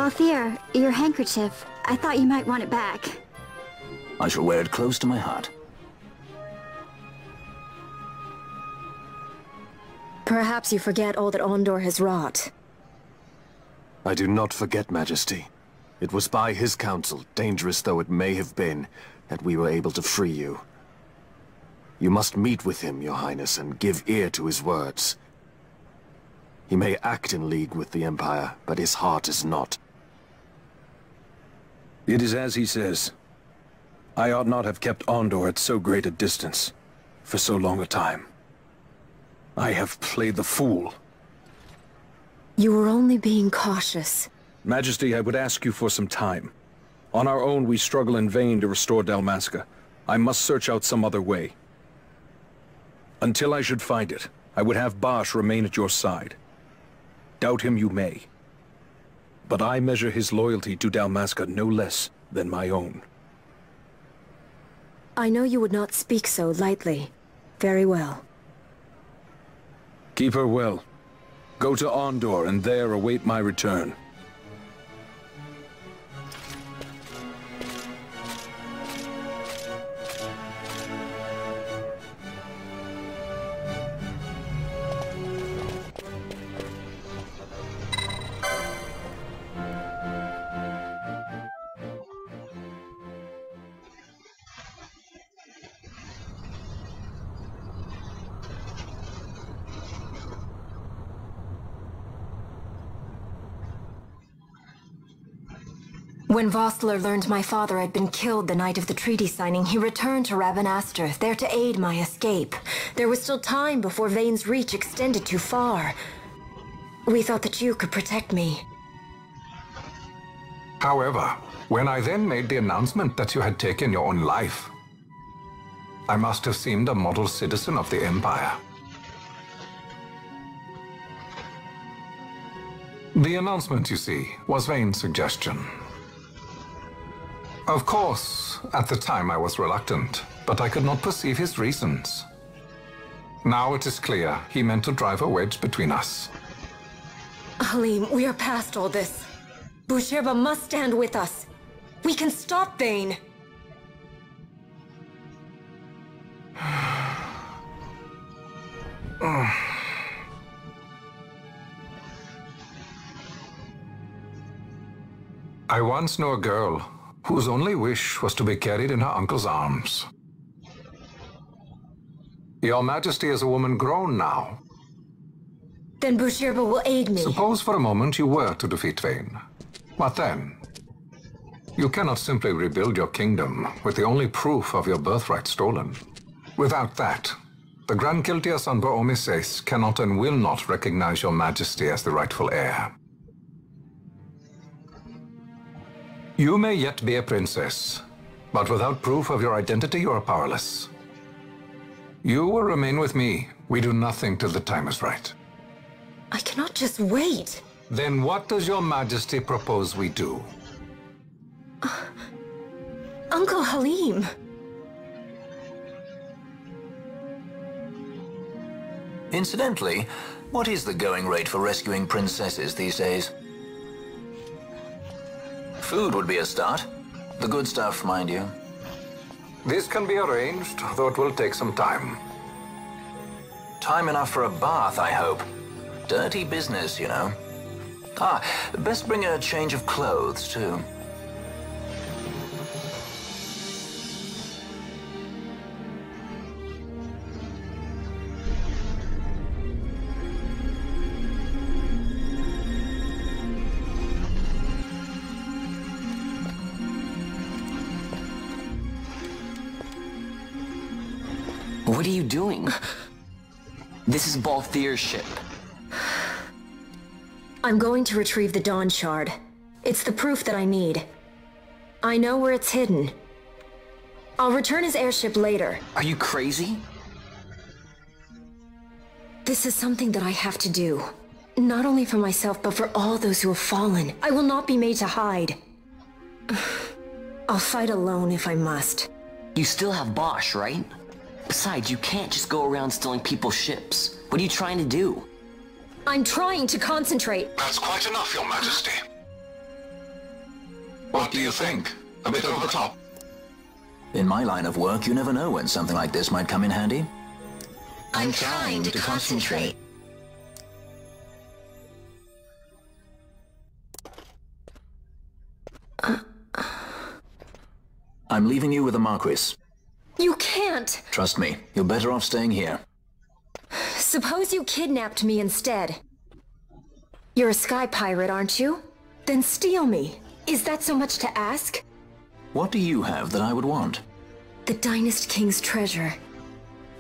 Balthier, your handkerchief. I thought you might want it back. I shall wear it close to my heart. Perhaps you forget all that Ondor has wrought. I do not forget, Majesty. It was by his counsel, dangerous though it may have been, that we were able to free you. You must meet with him, Your Highness, and give ear to his words. He may act in league with the Empire, but his heart is not. It is as he says. I ought not have kept Ondor at so great a distance, for so long a time. I have played the fool. You were only being cautious. Majesty, I would ask you for some time. On our own, we struggle in vain to restore Dalmasca. I must search out some other way. Until I should find it, I would have Bosch remain at your side. Doubt him you may. But I measure his loyalty to Dalmasca no less than my own. I know you would not speak so lightly. Very well. Keep her well. Go to Ondor and there await my return. When Vossler learned my father had been killed the night of the treaty signing, he returned to Rabanastre, there to aid my escape. There was still time before Vane's reach extended too far. We thought that you could protect me. However, when I then made the announcement that you had taken your own life, I must have seemed a model citizen of the Empire. The announcement, you see, was Vane's suggestion. Of course, at the time I was reluctant, but I could not perceive his reasons. Now it is clear he meant to drive a wedge between us. Halim, we are past all this. Busherba must stand with us. We can stop Vane. I once knew a girl whose only wish was to be carried in her uncle's arms. Your Majesty is a woman grown now. Then Busherba will aid me. Suppose for a moment you were to defeat Vane. What then? You cannot simply rebuild your kingdom with the only proof of your birthright stolen. Without that, the Grand Kiltia Sanbur Omises cannot and will not recognize your Majesty as the rightful heir. You may yet be a princess, but without proof of your identity, you are powerless. You will remain with me. We do nothing till the time is right. I cannot just wait. Then what does your Majesty propose we do? Uncle Halim. Incidentally, what is the going rate for rescuing princesses these days? Food would be a start. The good stuff, mind you. This can be arranged, though it will take some time. Time enough for a bath, I hope. Dirty business, you know. Ah, best bring a change of clothes, too. What are you doing? This is Balthier's ship. I'm going to retrieve the Dawn Shard. It's the proof that I need. I know where it's hidden. I'll return his airship later. Are you crazy? This is something that I have to do. Not only for myself, but for all those who have fallen. I will not be made to hide. I'll fight alone if I must. You still have Bosch, right? Besides, you can't just go around stealing people's ships. What are you trying to do? I'm trying to concentrate. That's quite enough, Your Majesty. What do you think? A bit over the top? In my line of work, you never know when something like this might come in handy. I'm trying to concentrate. I'm leaving you with the Marquis. You can't! Trust me, you're better off staying here. Suppose you kidnapped me instead. You're a sky pirate, aren't you? Then steal me. Is that so much to ask? What do you have that I would want? The Dynast King's treasure.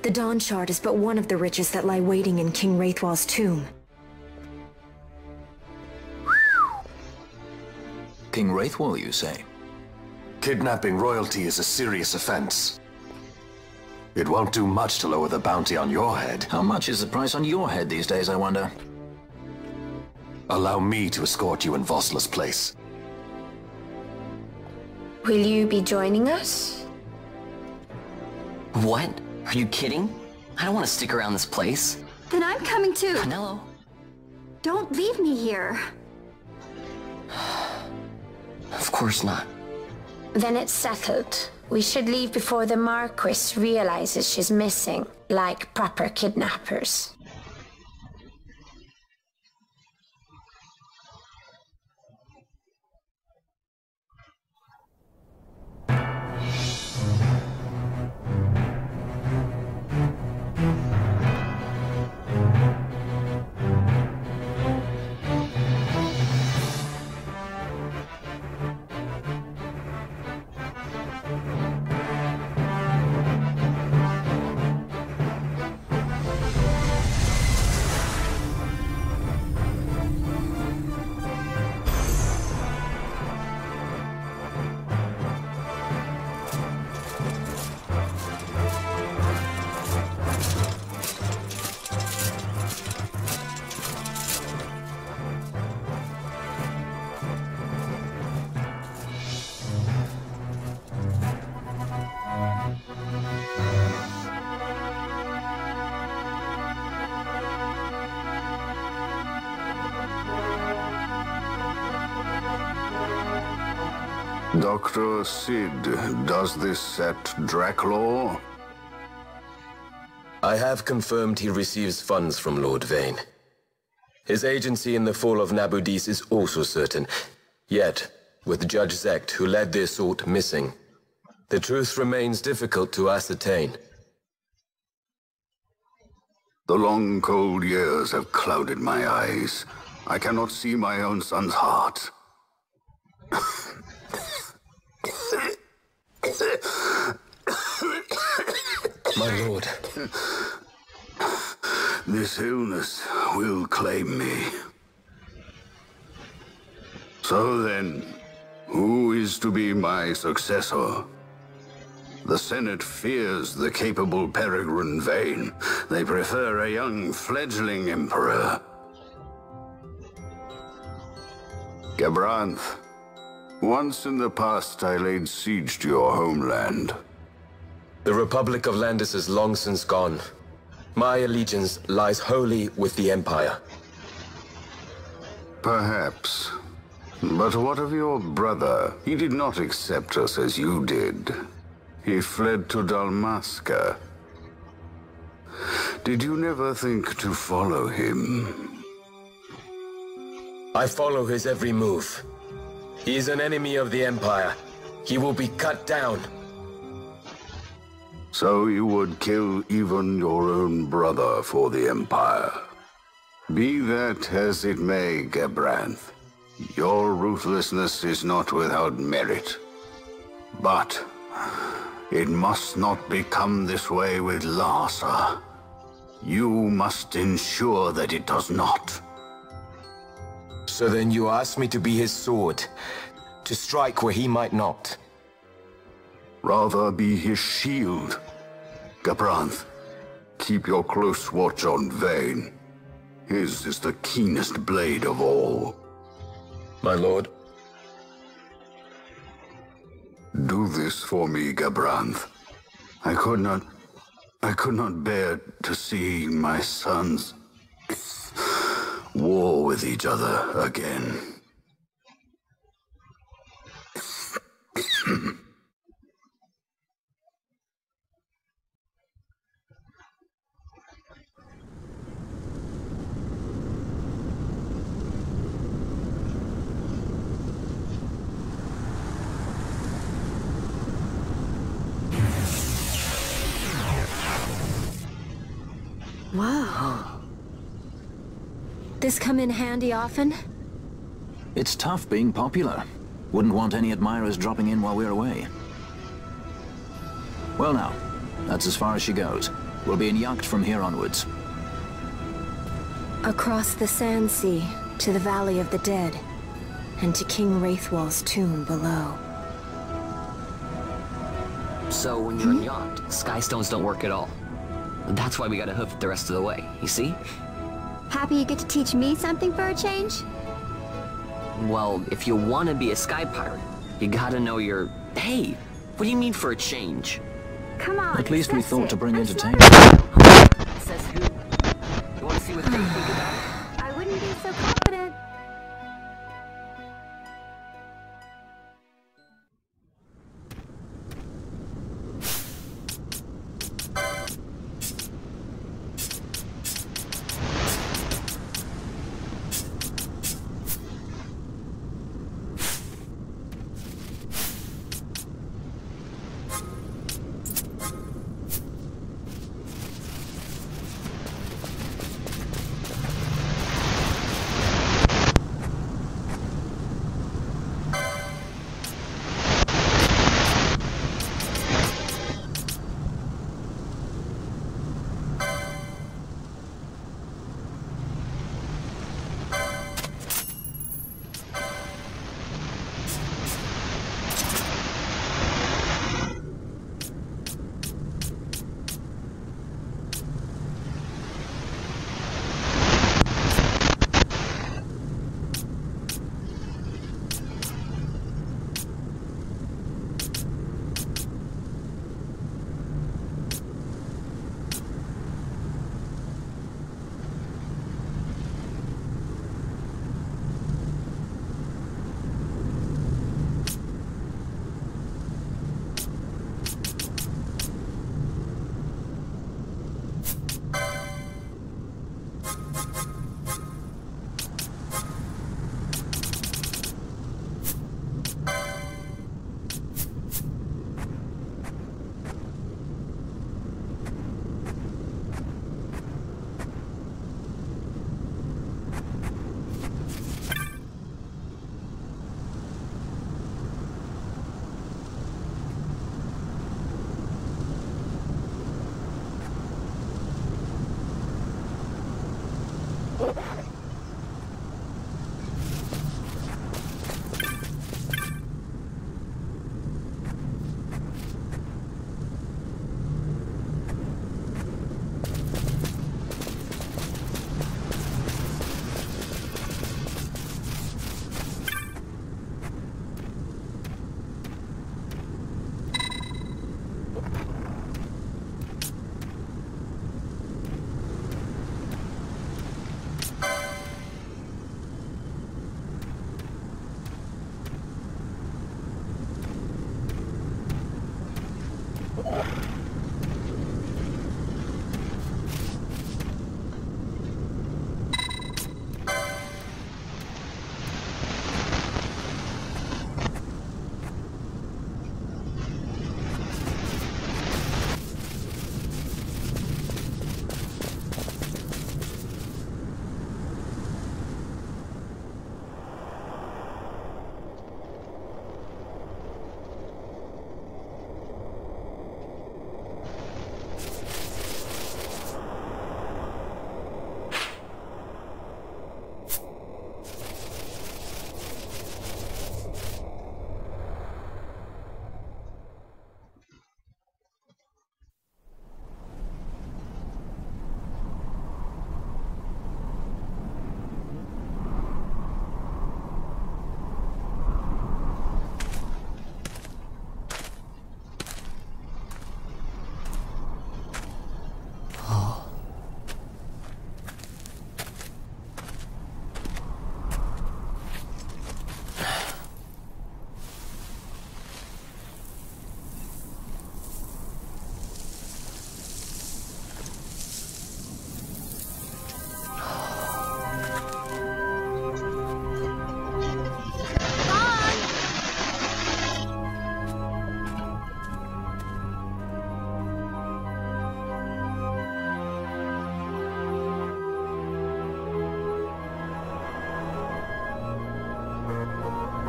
The Dawn Shard is but one of the riches that lie waiting in King Wraithwall's tomb. King Wraithwall, you say? Kidnapping royalty is a serious offense. It won't do much to lower the bounty on your head. How much is the price on your head these days, I wonder? Allow me to escort you in Vosla's place. Will you be joining us? What? Are you kidding? I don't want to stick around this place. Then I'm coming too. Canelo? Don't leave me here. Of course not. Then it's settled. We should leave before the Marquis realizes she's missing, like proper kidnappers. Dr. Sid, does this set Draclaw? I have confirmed he receives funds from Lord Vane. His agency in the fall of Nabudis is also certain. Yet, with Judge Zekt, who led the assault, missing, the truth remains difficult to ascertain. The long, cold years have clouded my eyes. I cannot see my own son's heart. My lord. This illness will claim me. So then, who is to be my successor? The Senate fears the capable Peregrine Vane. They prefer a young, fledgling emperor. Gabranth, once in the past I laid siege to your homeland. The Republic of Landis is long since gone. My allegiance lies wholly with the Empire. Perhaps. But what of your brother? He did not accept us as you did. He fled to Dalmasca. Did you never think to follow him? I follow his every move. He is an enemy of the Empire. He will be cut down. So you would kill even your own brother for the Empire. Be that as it may, Gabranth, your ruthlessness is not without merit. But it must not become this way with Larsa. You must ensure that it does not. So then you ask me to be his sword, to strike where he might not. Rather be his shield. Gabranth, keep your close watch on Vane. His is the keenest blade of all. My lord. Do this for me, Gabranth. I could not bear to see my sons war with each other again. this come in handy often? It's tough being popular. Wouldn't want any admirers dropping in while we're away. Well now, that's as far as she goes. We'll be in yacht from here onwards. Across the Sand Sea, to the Valley of the Dead, and to King Wraithwall's tomb below. So when you're in yacht, skystones don't work at all. That's why we gotta hoof it the rest of the way, you see? Happy you get to teach me something for a change? Well, if you want to be a sky pirate, you gotta know your... Hey, what do you mean for a change? Come on, At least we discuss thought it. to bring I'm entertainment. Says who? You wanna see what they think about it? I wouldn't be so confident.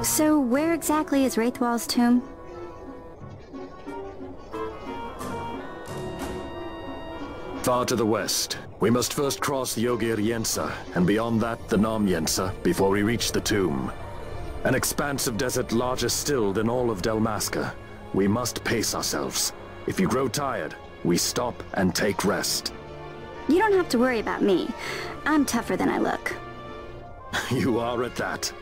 So where exactly is Wraithwall's tomb? Far to the west. We must first cross the Yogir Yensa, and beyond that the Nam Yensa, before we reach the tomb. An expanse of desert larger still than all of Dalmasca. We must pace ourselves. If you grow tired, we stop and take rest. You don't have to worry about me. I'm tougher than I look. You are at that.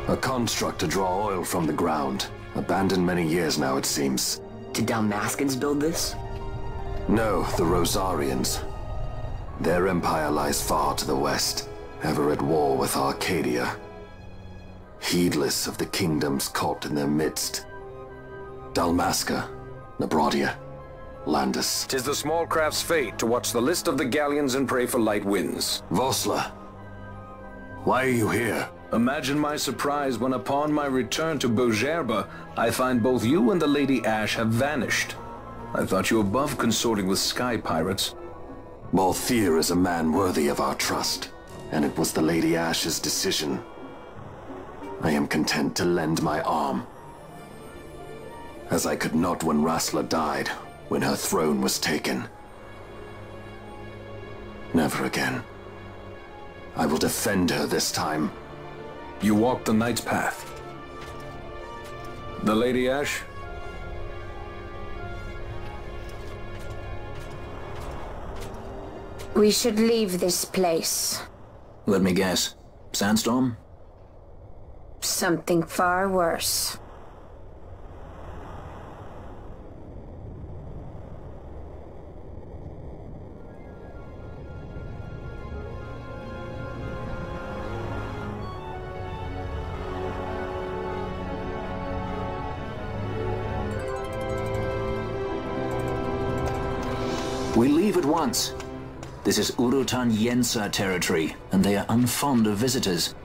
A construct to draw oil from the ground. Abandoned many years now, it seems. Did Dalmascans build this? No, the Rosarians. Their empire lies far to the west, ever at war with Arcadia. Heedless of the kingdoms caught in their midst. Dalmasca, Nabrodia, Landis. 'Tis the small craft's fate to watch the list of the galleons and pray for light winds. Vosla, why are you here? Imagine my surprise when upon my return to Bogerba, I find both you and the Lady Ash have vanished. I thought you above consorting with sky pirates. Balthier is a man worthy of our trust, and it was the Lady Ash's decision. I am content to lend my arm, as I could not when Rasla died, when her throne was taken. Never again. I will defend her this time. You walked the Knight's path. The Lady Ash? We should leave this place. Let me guess. Sandstorm? Something far worse. We leave at once. This is Urutan Yensa territory, and they are unfond of visitors.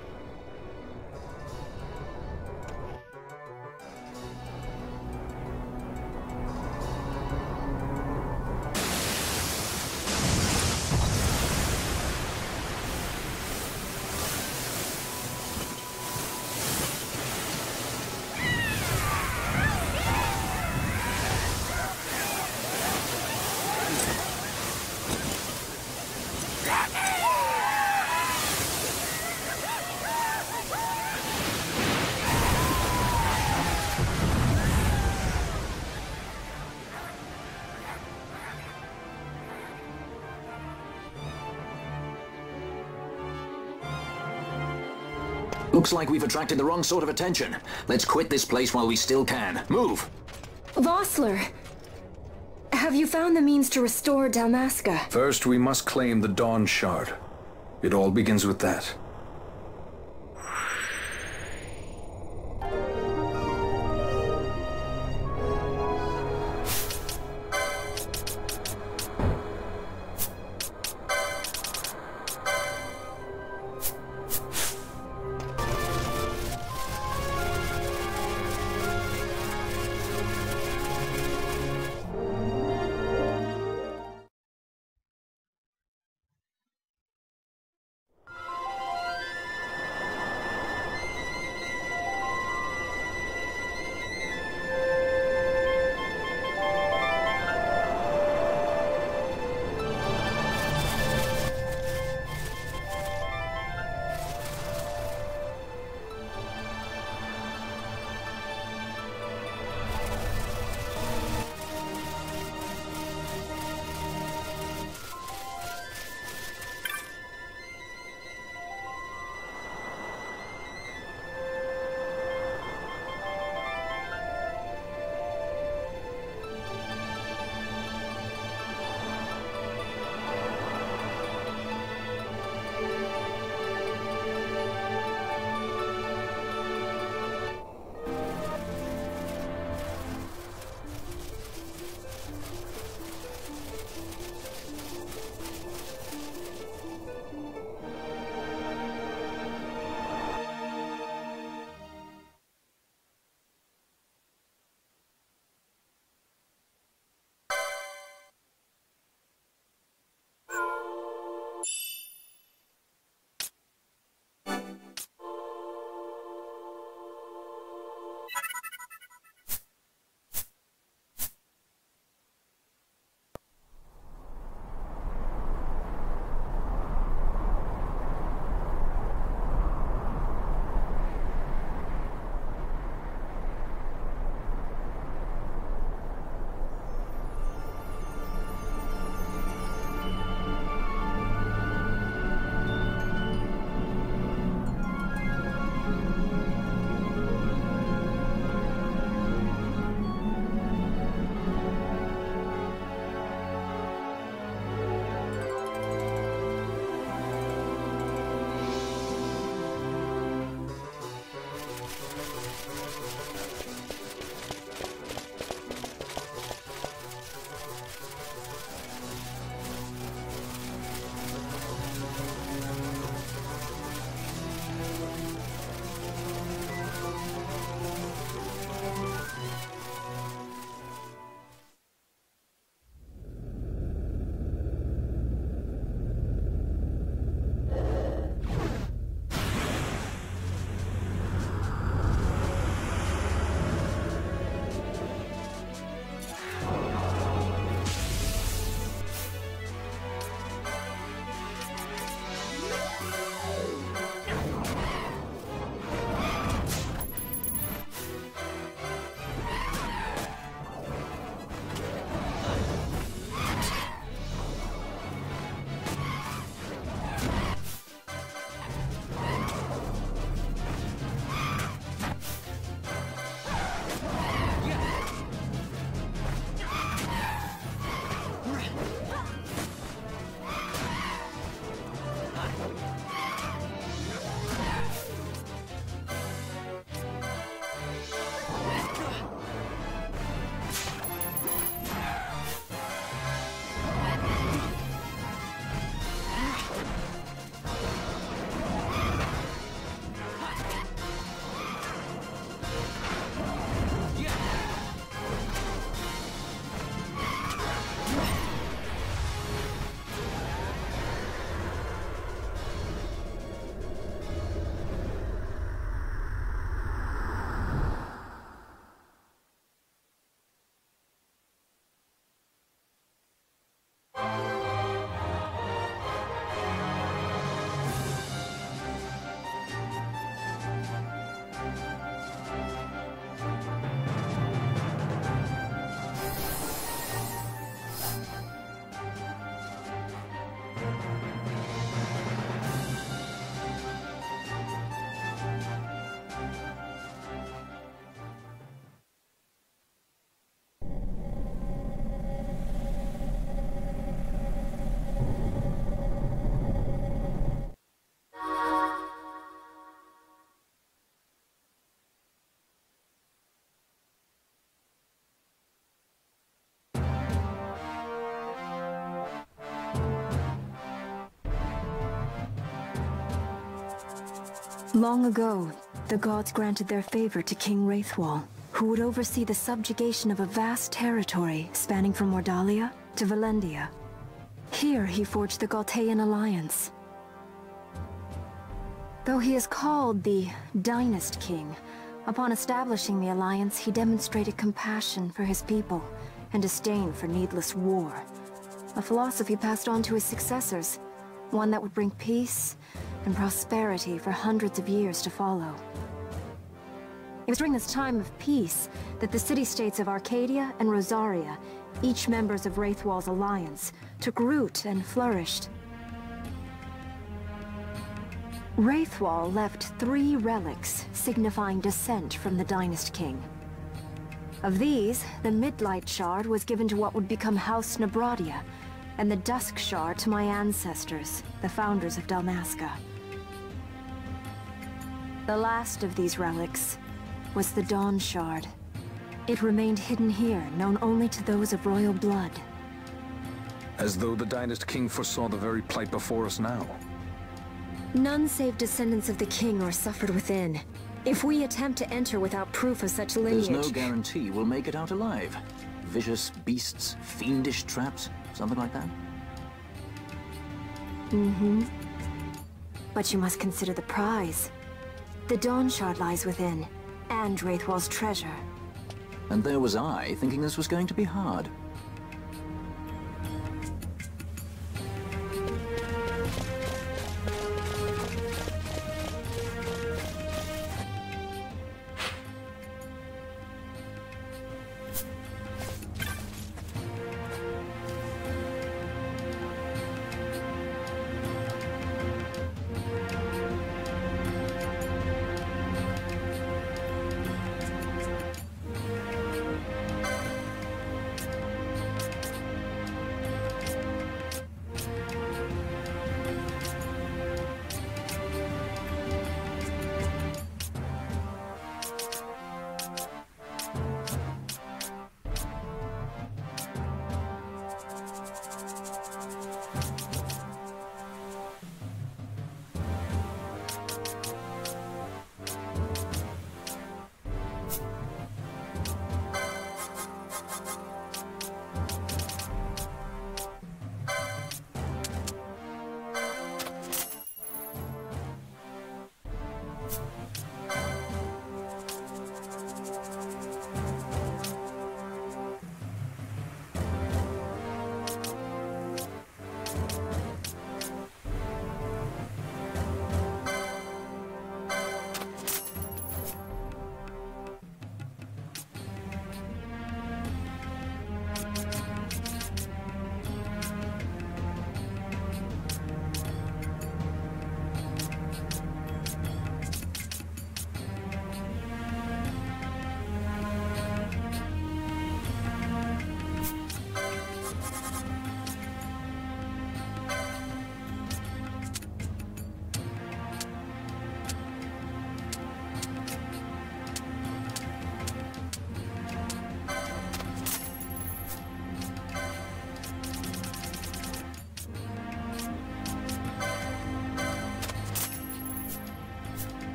Looks like we've attracted the wrong sort of attention. Let's quit this place while we still can. Move! Vossler! Have you found the means to restore Dalmasca? First, we must claim the Dawn Shard. It all begins with that. Long ago, the gods granted their favor to King Wraithwall, who would oversee the subjugation of a vast territory spanning from Mordalia to Valendia. Here he forged the Galtean Alliance. Though he is called the Dynast King, upon establishing the alliance, he demonstrated compassion for his people and disdain for needless war. A philosophy passed on to his successors, one that would bring peace and prosperity for hundreds of years to follow. It was during this time of peace that the city-states of Arcadia and Rosaria, each members of Wraithwall's alliance, took root and flourished. Wraithwall left 3 relics signifying descent from the Dynast King. Of these, the Midlight Shard was given to what would become House Nabradia, and the Dusk Shard to my ancestors, the founders of Dalmasca. The last of these relics was the Dawn Shard. It remained hidden here, known only to those of royal blood. As though the Dynast King foresaw the very plight before us now. None save descendants of the king are suffered within. If we attempt to enter without proof of such lineage... There's no guarantee we'll make it out alive. Vicious beasts, fiendish traps, something like that? Mm-hmm. But you must consider the prize. The Dawn Shard lies within, and Wraithwall's treasure. And there was I, thinking this was going to be hard.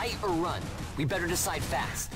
fight or run? We better decide fast.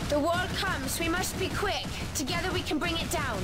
The wall comes. We must be quick. Together we can bring it down.